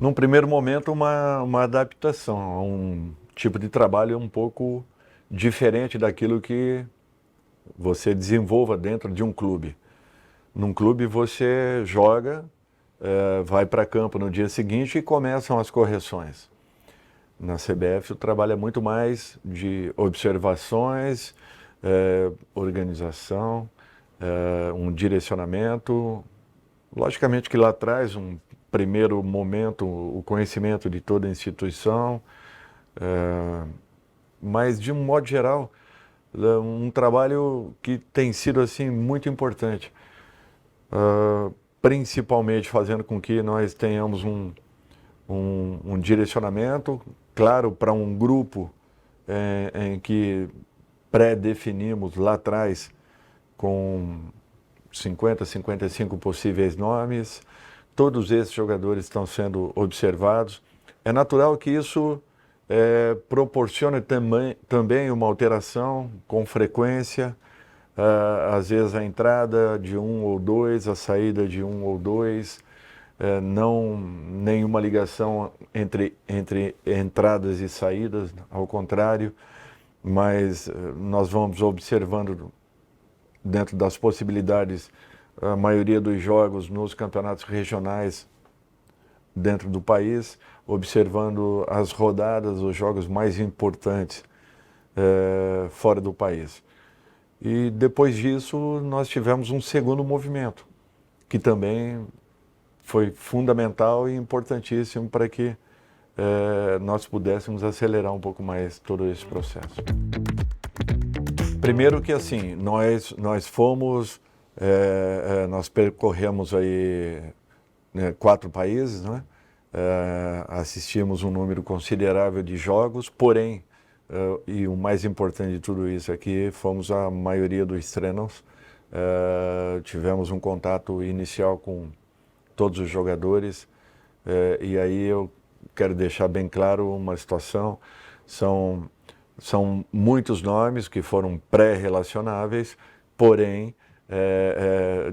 Num primeiro momento, uma adaptação a um tipo de trabalho um pouco diferente daquilo que você desenvolva dentro de um clube. Num clube você joga, vai para campo no dia seguinte e começam as correções. Na CBF o trabalho é muito mais de observações, organização, um direcionamento. Logicamente que lá traz um primeiro momento o conhecimento de toda a instituição, mas de um modo geral um trabalho que tem sido assim muito importante, principalmente fazendo com que nós tenhamos um direcionamento claro para um grupo em que pré-definimos lá atrás com 50, 55 possíveis nomes. Todos esses jogadores estão sendo observados. É natural que isso proporcione também uma alteração com frequência, às vezes a entrada de um ou dois, a saída de um ou dois, não nenhuma ligação entre entradas e saídas, ao contrário, mas nós vamos observando dentro das possibilidades a maioria dos jogos nos campeonatos regionais dentro do país, observando as rodadas, os jogos mais importantes fora do país. E depois disso nós tivemos um segundo movimento, que também foi fundamental e importantíssimo para que nós pudéssemos acelerar um pouco mais todo esse processo. Primeiro que assim, nós fomos, nós percorremos aí 4 países, né? Assistimos um número considerável de jogos, porém, e o mais importante de tudo isso aqui, fomos a maioria dos treinos, tivemos um contato inicial com todos os jogadores, e aí eu quero deixar bem claro uma situação, são muitos nomes que foram pré-relacionáveis, porém,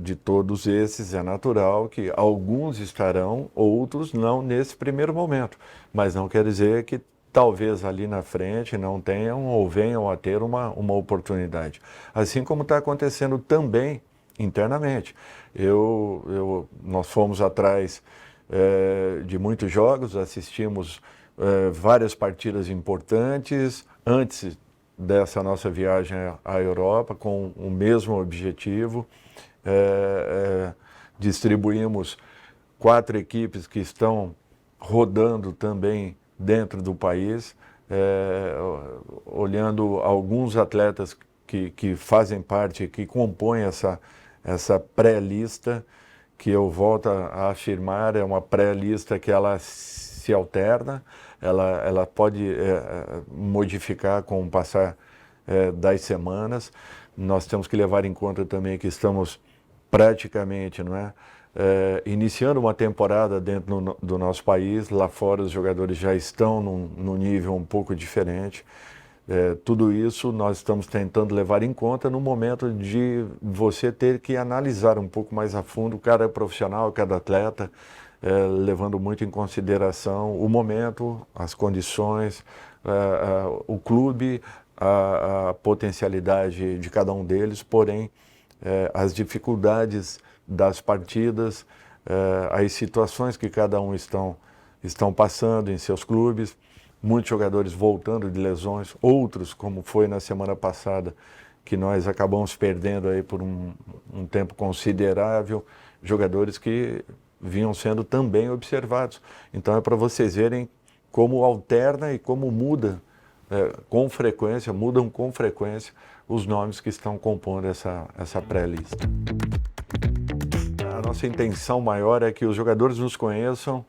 de todos esses é natural que alguns estarão, outros não nesse primeiro momento, mas não quer dizer que talvez ali na frente não tenham ou venham a ter uma oportunidade. Assim como está acontecendo também internamente. Nós fomos atrás de muitos jogos, assistimos várias partidas importantes antes dessa nossa viagem à Europa, com o mesmo objetivo. Distribuímos 4 equipes que estão rodando também dentro do país, olhando alguns atletas que fazem parte, que compõem essa pré-lista, que eu volto a afirmar, é uma pré-lista que ela se alterna, ela pode modificar com o passar das semanas. Nós temos que levar em conta também que estamos praticamente, não é, iniciando uma temporada dentro do nosso país. Lá fora os jogadores já estão num nível um pouco diferente. Tudo isso nós estamos tentando levar em conta no momento de você ter que analisar um pouco mais a fundo cada profissional, cada atleta, levando muito em consideração o momento, as condições, o clube, a potencialidade de cada um deles, porém as dificuldades das partidas, as situações que cada um estão passando em seus clubes. Muitos jogadores voltando de lesões, outros, como foi na semana passada, que nós acabamos perdendo aí por um tempo considerável, jogadores que vinham sendo também observados. Então é para vocês verem como alterna e como muda mudam com frequência os nomes que estão compondo essa pré-lista. A nossa intenção maior é que os jogadores nos conheçam,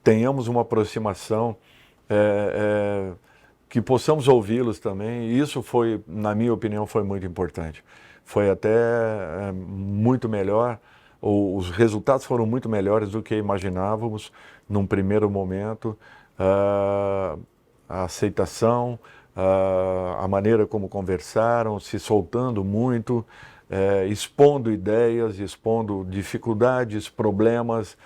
tenhamos uma aproximação, que possamos ouvi-los também. E isso foi, na minha opinião, foi muito importante. Foi até muito melhor, os resultados foram muito melhores do que imaginávamos num primeiro momento. A aceitação, a maneira como conversaram, se soltando muito, expondo ideias, expondo dificuldades, problemas,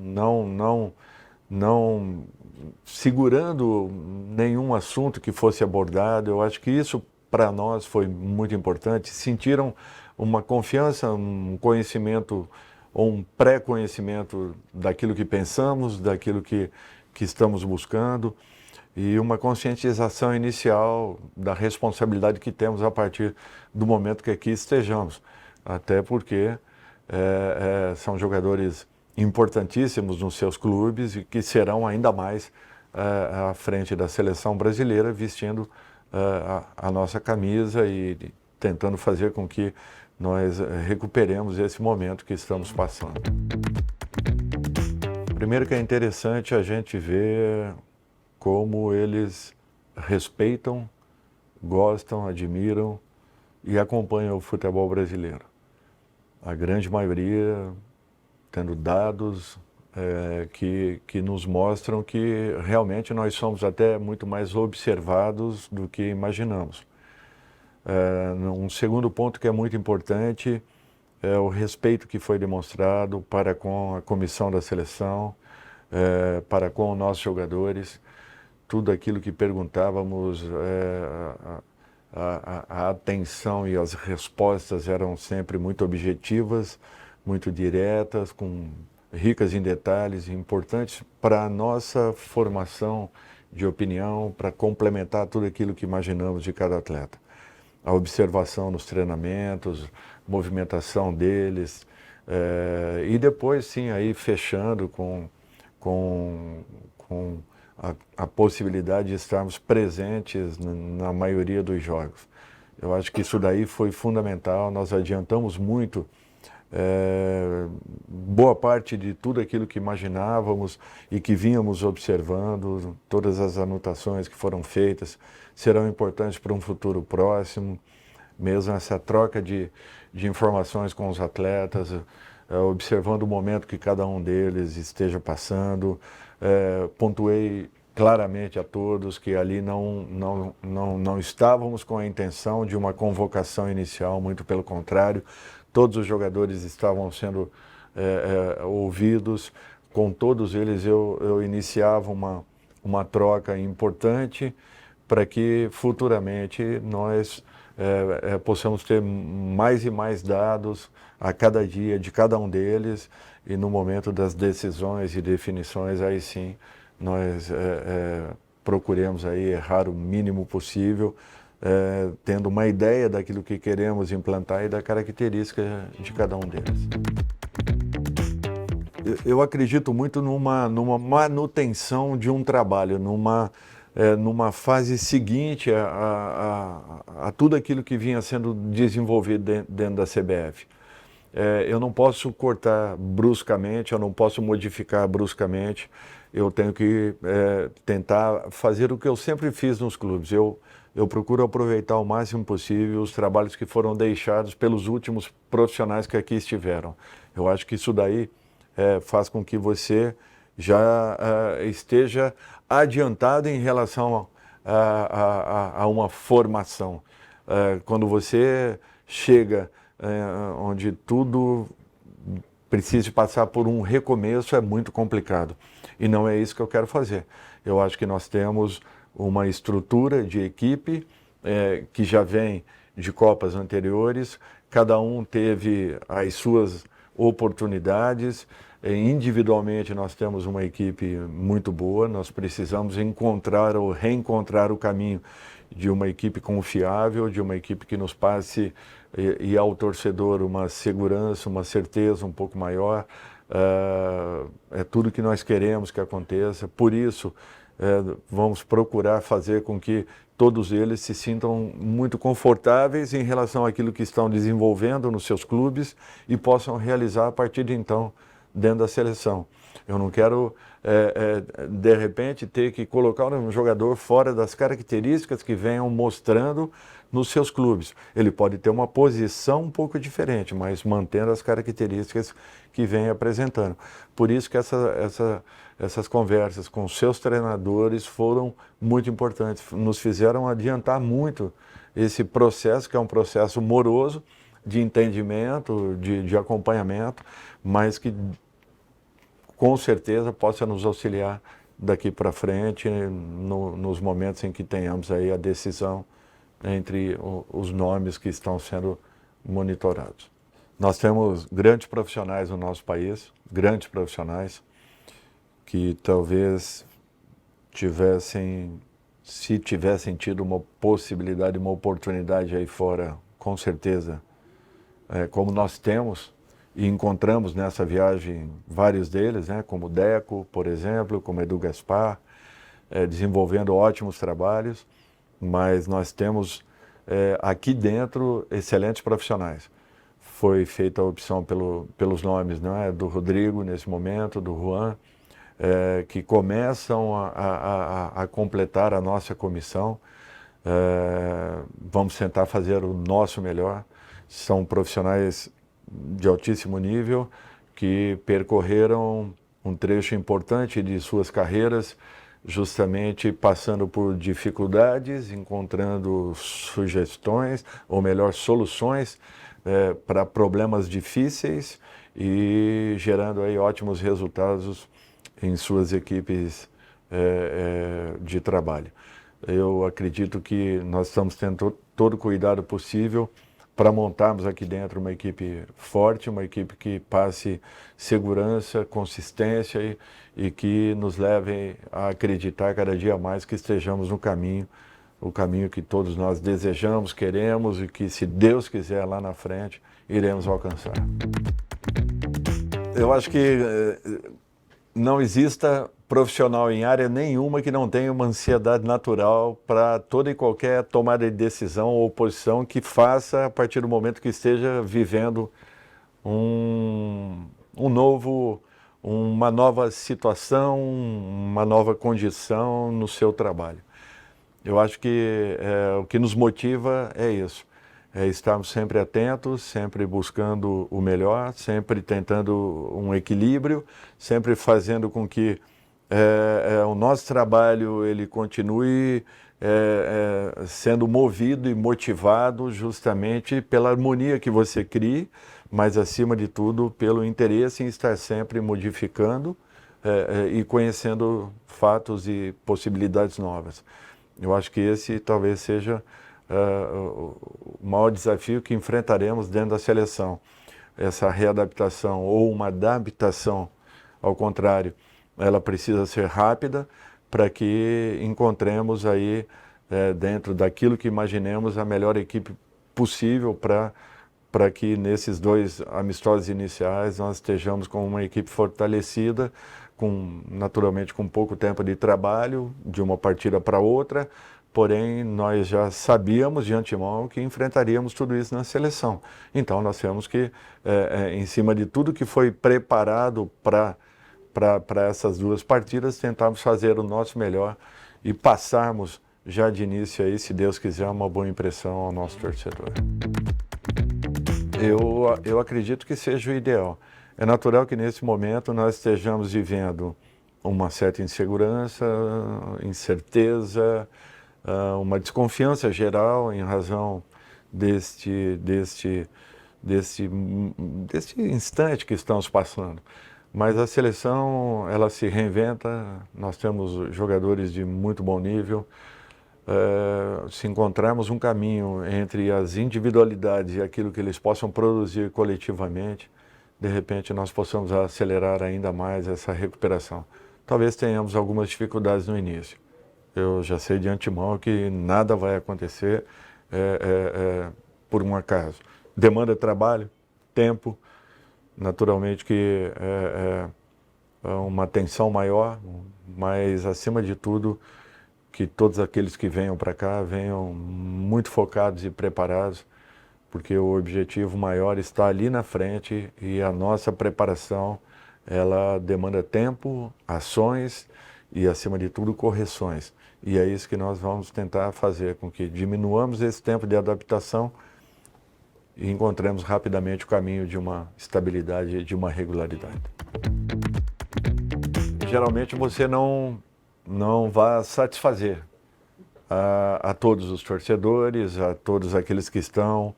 não segurando nenhum assunto que fosse abordado. Eu acho que isso para nós foi muito importante. Sentiram uma confiança, um conhecimento ou um pré-conhecimento daquilo que pensamos, daquilo que estamos buscando, e uma conscientização inicial da responsabilidade que temos a partir do momento que aqui estejamos. Até porque são jogadores importantíssimos nos seus clubes e que serão ainda mais à frente da seleção brasileira, vestindo a nossa camisa e tentando fazer com que nós recuperemos esse momento que estamos passando. Primeiro que é interessante a gente ver como eles respeitam, gostam, admiram e acompanham o futebol brasileiro. A grande maioria tendo dados que nos mostram que realmente nós somos até muito mais observados do que imaginamos. Um segundo ponto que é muito importante é o respeito que foi demonstrado para com a comissão da seleção, para com os nossos jogadores. Tudo aquilo que perguntávamos, a atenção e as respostas eram sempre muito objetivas, muito diretas, ricas em detalhes, importantes para a nossa formação de opinião, para complementar tudo aquilo que imaginamos de cada atleta. A observação nos treinamentos, movimentação deles, e depois sim, aí fechando com a possibilidade de estarmos presentes na maioria dos jogos. Eu acho que isso daí foi fundamental, nós adiantamos muito boa parte de tudo aquilo que imaginávamos e que vínhamos observando. Todas as anotações que foram feitas serão importantes para um futuro próximo, mesmo essa troca de informações com os atletas, observando o momento que cada um deles esteja passando. Pontuei claramente a todos que ali não estávamos com a intenção de uma convocação inicial, muito pelo contrário, todos os jogadores estavam sendo ouvidos, com todos eles eu iniciava uma troca importante para que futuramente nós possamos ter mais e mais dados a cada dia de cada um deles, e no momento das decisões e definições, aí sim, nós procuremos aí errar o mínimo possível, tendo uma ideia daquilo que queremos implantar e da característica de cada um deles. Eu acredito muito numa manutenção de um trabalho, numa fase seguinte a tudo aquilo que vinha sendo desenvolvido dentro da CBF. Eu não posso cortar bruscamente, eu não posso modificar bruscamente, eu tenho que tentar fazer o que eu sempre fiz nos clubes. Eu procuro aproveitar o máximo possível os trabalhos que foram deixados pelos últimos profissionais que aqui estiveram. Eu acho que isso daí faz com que você já esteja adiantado em relação a uma formação. Quando você chega onde tudo precisa passar por um recomeço, é muito complicado. E não é isso que eu quero fazer. Eu acho que nós temos uma estrutura de equipe que já vem de Copas anteriores, cada um teve as suas oportunidades. Individualmente nós temos uma equipe muito boa, nós precisamos encontrar ou reencontrar o caminho de uma equipe confiável, de uma equipe que nos passe e ao torcedor uma segurança, uma certeza um pouco maior. É tudo que nós queremos que aconteça, por isso vamos procurar fazer com que todos eles se sintam muito confortáveis em relação àquilo que estão desenvolvendo nos seus clubes e possam realizar a partir de então dentro da seleção. Eu não quero, de repente, ter que colocar um jogador fora das características que venham mostrando nos seus clubes. Ele pode ter uma posição um pouco diferente, mas mantendo as características que vem apresentando. Por isso que essas conversas com os seus treinadores foram muito importantes, nos fizeram adiantar muito esse processo, que é um processo moroso, de entendimento, de acompanhamento, mas que com certeza possa nos auxiliar daqui para frente, nos momentos em que tenhamos aí a decisão entre os nomes que estão sendo monitorados. Nós temos grandes profissionais no nosso país, grandes profissionais, que talvez se tivessem tido uma possibilidade, uma oportunidade aí fora, com certeza, como nós temos, e encontramos nessa viagem vários deles, né, como o Deco, por exemplo, como Edu Gaspar, desenvolvendo ótimos trabalhos, mas nós temos aqui dentro excelentes profissionais. Foi feita a opção pelos nomes, né, do Rodrigo nesse momento, do Juan, que começam a completar a nossa comissão. Vamos tentar fazer o nosso melhor. São profissionais de altíssimo nível que percorreram um trecho importante de suas carreiras, justamente passando por dificuldades, encontrando sugestões, ou melhor, soluções para problemas difíceis e gerando aí ótimos resultados em suas equipes de trabalho. Eu acredito que nós estamos tendo todo o cuidado possível para montarmos aqui dentro uma equipe forte, uma equipe que passe segurança, consistência e que nos leve a acreditar cada dia mais que estejamos no caminho, o caminho que todos nós desejamos, queremos e que, se Deus quiser, lá na frente, iremos alcançar. Eu acho que não exista profissional em área nenhuma que não tenha uma ansiedade natural para toda e qualquer tomada de decisão ou posição que faça a partir do momento que esteja vivendo uma nova situação, uma nova condição no seu trabalho. Eu acho que o que nos motiva é isso, é estarmos sempre atentos, sempre buscando o melhor, sempre tentando um equilíbrio, sempre fazendo com que o nosso trabalho ele continue sendo movido e motivado justamente pela harmonia que você crie, mas acima de tudo pelo interesse em estar sempre modificando e conhecendo fatos e possibilidades novas. Eu acho que esse talvez seja o maior desafio que enfrentaremos dentro da seleção. Essa readaptação ou uma adaptação, ao contrário, ela precisa ser rápida para que encontremos aí, dentro daquilo que imaginemos, a melhor equipe possível para que nesses 2 amistosos iniciais nós estejamos com uma equipe fortalecida, naturalmente com pouco tempo de trabalho, de uma partida para outra, porém nós já sabíamos de antemão que enfrentaríamos tudo isso na seleção. Então nós temos que, em cima de tudo que foi preparado para essas 2 partidas, tentarmos fazer o nosso melhor e passarmos já de início aí, se Deus quiser, uma boa impressão ao nosso torcedor. Eu acredito que seja o ideal. É natural que nesse momento nós estejamos vivendo uma certa insegurança, incerteza, uma desconfiança geral em razão deste instante que estamos passando. Mas a seleção, ela se reinventa, nós temos jogadores de muito bom nível. Se encontrarmos um caminho entre as individualidades e aquilo que eles possam produzir coletivamente, de repente nós possamos acelerar ainda mais essa recuperação. Talvez tenhamos algumas dificuldades no início. Eu já sei de antemão que nada vai acontecer por um acaso. Demanda trabalho, tempo, naturalmente que uma atenção maior, mas acima de tudo que todos aqueles que venham para cá venham muito focados e preparados, porque o objetivo maior está ali na frente e a nossa preparação, ela demanda tempo, ações e, acima de tudo, correções. E é isso que nós vamos tentar fazer, com que diminuamos esse tempo de adaptação e encontremos rapidamente o caminho de uma estabilidade e de uma regularidade. Geralmente você não vai satisfazer a todos os torcedores, a todos aqueles que estão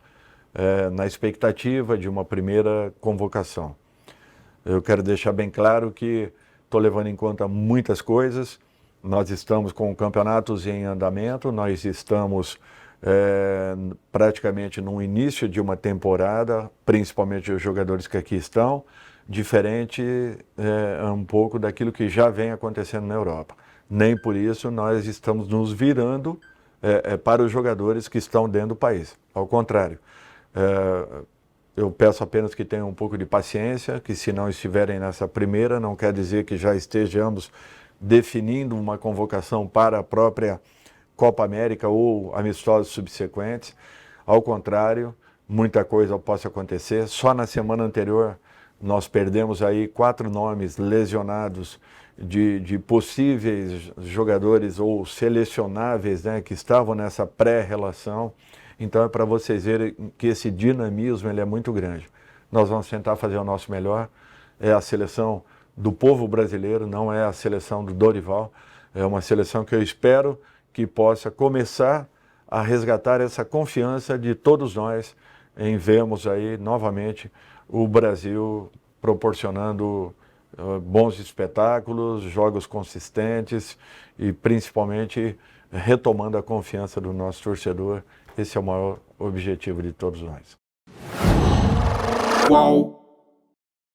na expectativa de uma primeira convocação. Eu quero deixar bem claro que estou levando em conta muitas coisas. Nós estamos com campeonatos em andamento, nós estamos praticamente no início de uma temporada, principalmente os jogadores que aqui estão, diferente um pouco daquilo que já vem acontecendo na Europa. Nem por isso nós estamos nos virando para os jogadores que estão dentro do país. Ao contrário, eu peço apenas que tenham um pouco de paciência, que se não estiverem nessa primeira, não quer dizer que já estejamos definindo uma convocação para a própria Copa América ou amistosos subsequentes. Ao contrário, muita coisa possa acontecer. Só na semana anterior nós perdemos aí 4 nomes lesionados de possíveis jogadores ou selecionáveis, né, que estavam nessa pré-relação. Então é para vocês verem que esse dinamismo ele é muito grande. Nós vamos tentar fazer o nosso melhor. É a seleção do povo brasileiro, não é a seleção do Dorival. É uma seleção que eu espero que possa começar a resgatar essa confiança de todos nós em vermos aí novamente o Brasil proporcionando bons espetáculos, jogos consistentes e principalmente retomando a confiança do nosso torcedor. Esse é o maior objetivo de todos nós. Qual